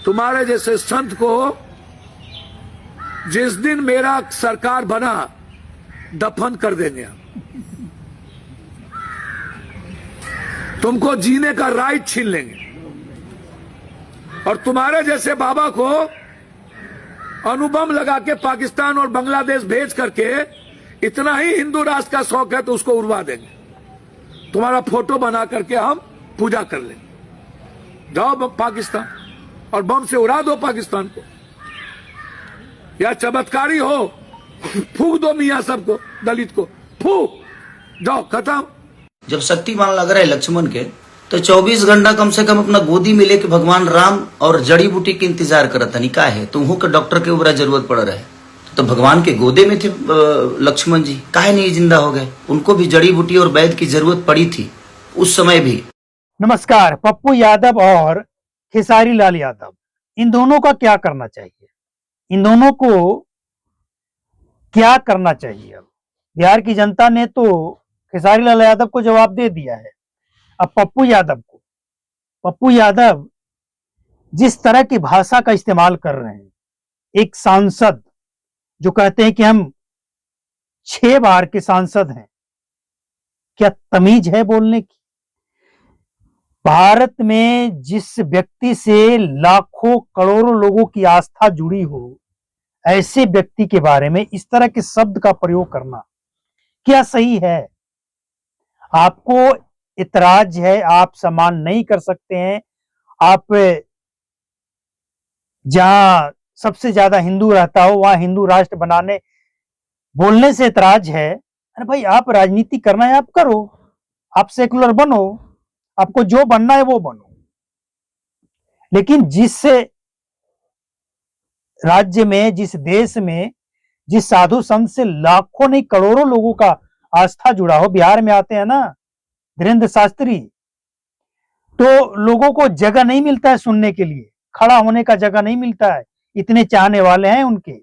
तुम्हारे जैसे संत को जिस दिन मेरा सरकार बना दफन कर देंगे हम। तुमको जीने का राइट छीन लेंगे और तुम्हारे जैसे बाबा को अणुबम लगा के पाकिस्तान और बांग्लादेश भेज करके इतना ही हिंदू राष्ट्र का शौक है तो उसको उड़वा देंगे। तुम्हारा फोटो बना करके हम पूजा कर लेंगे। जाओ पाकिस्तान और बम से उड़ा दो पाकिस्तान को, या चमत्कारी हो फूक दो मियां सबको, दलित को फूक, जाओ खत्म। जब शक्तिमान लग रहा है लक्ष्मण के, तो 24 घंटा कम से कम अपना गोदी में लेके भगवान राम और जड़ी बूटी के इंतजार करत नहीं का है तुमको के डॉक्टर के ऊपर जरूरत पड़ रहा है तो भगवान के गोदे में थे लक्ष्मण जी, काहे नहीं जिंदा हो गए? उनको भी जड़ी बूटी और वैद्य की जरूरत पड़ी थी उस समय भी। नमस्कार। पप्पू यादव और खेसारी लाल यादव, इन दोनों का क्या करना चाहिए? इन दोनों को क्या करना चाहिए? अब बिहार की जनता ने तो खेसारी लाल यादव को जवाब दे दिया है। अब पप्पू यादव जिस तरह की भाषा का इस्तेमाल कर रहे हैं, एक सांसद जो कहते हैं कि हम 6 बार के सांसद हैं, क्या तमीज है बोलने की? भारत में जिस व्यक्ति से लाखों करोड़ों लोगों की आस्था जुड़ी हो, ऐसे व्यक्ति के बारे में इस तरह के शब्द का प्रयोग करना क्या सही है? आपको इतराज है, आप सम्मान नहीं कर सकते हैं, आप जहां सबसे ज्यादा हिंदू रहता हो वहां हिंदू राष्ट्र बनाने बोलने से इतराज है। अरे भाई, आप राजनीति करना है आप करो, आप सेकुलर बनो, आपको जो बनना है वो बनो, लेकिन जिस राज्य में, जिस देश में, जिस साधु संत से लाखों नहीं करोड़ों लोगों का आस्था जुड़ा हो, बिहार में आते हैं ना धीरेन्द्र शास्त्री, तो लोगों को जगह नहीं मिलता है सुनने के लिए, खड़ा होने का जगह नहीं मिलता है, इतने चाहने वाले हैं उनके।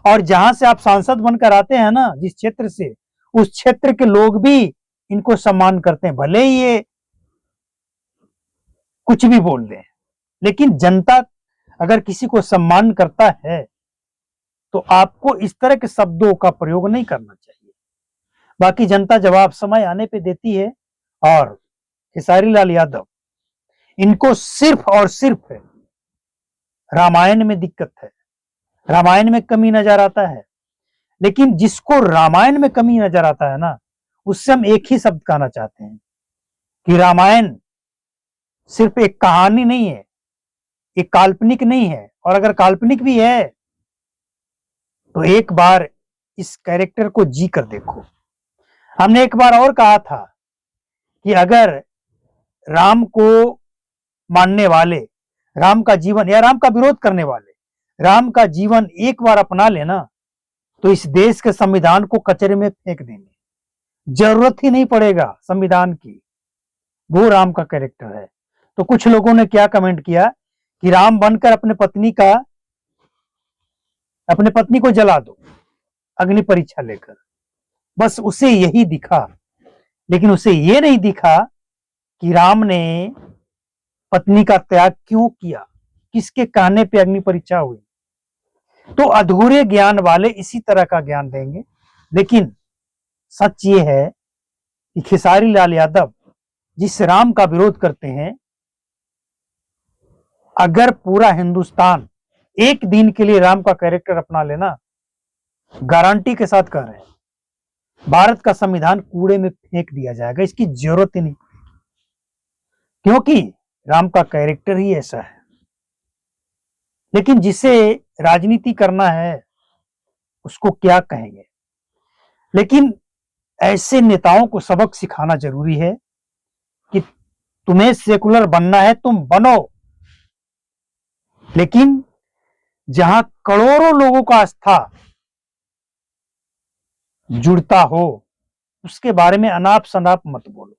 और जहां से आप सांसद बनकर आते हैं ना, जिस क्षेत्र से, उस क्षेत्र के लोग भी इनको सम्मान करते हैं, भले ही ये कुछ भी बोल दें, लेकिन जनता अगर किसी को सम्मान करता है तो आपको इस तरह के शब्दों का प्रयोग नहीं करना चाहिए। बाकी जनता जवाब समय आने पे देती है। और खेसारी लाल यादव, इनको सिर्फ और सिर्फ रामायण में दिक्कत है, रामायण में कमी नजर आता है। लेकिन जिसको रामायण में कमी नजर आता है ना, उससे हम एक ही शब्द कहना चाहते हैं कि रामायण सिर्फ एक कहानी नहीं है, एक काल्पनिक नहीं है। और अगर काल्पनिक भी है तो एक बार इस कैरेक्टर को जी कर देखो। हमने एक बार और कहा था कि अगर राम को मानने वाले, राम का जीवन या राम का विरोध करने वाले राम का जीवन एक बार अपना लेना तो इस देश के संविधान को कचरे में फेंक देंगे, जरूरत ही नहीं पड़ेगा संविधान की। वो राम का कैरेक्टर है। तो कुछ लोगों ने क्या कमेंट किया कि राम बनकर अपने पत्नी को जला दो अग्नि परीक्षा लेकर। बस उसे यही दिखा, लेकिन उसे यह नहीं दिखा कि राम ने पत्नी का त्याग क्यों किया, किसके कहने पे अग्नि परीक्षा हुई। तो अधूरे ज्ञान वाले इसी तरह का ज्ञान देंगे। लेकिन सच ये है कि खेसारी लाल यादव जिस राम का विरोध करते हैं, अगर पूरा हिंदुस्तान एक दिन के लिए राम का कैरेक्टर अपना लेना, गारंटी के साथ कह रहे हैं, भारत का संविधान कूड़े में फेंक दिया जाएगा। इसकी जरूरत ही नहीं, क्योंकि राम का कैरेक्टर ही ऐसा है। लेकिन जिसे राजनीति करना है उसको क्या कहेंगे? लेकिन ऐसे नेताओं को सबक सिखाना जरूरी है कि तुम्हें सेकुलर बनना है, तुम बनो, लेकिन जहां करोड़ों लोगों का आस्था जुड़ता हो उसके बारे में अनाप शनाप मत बोलो।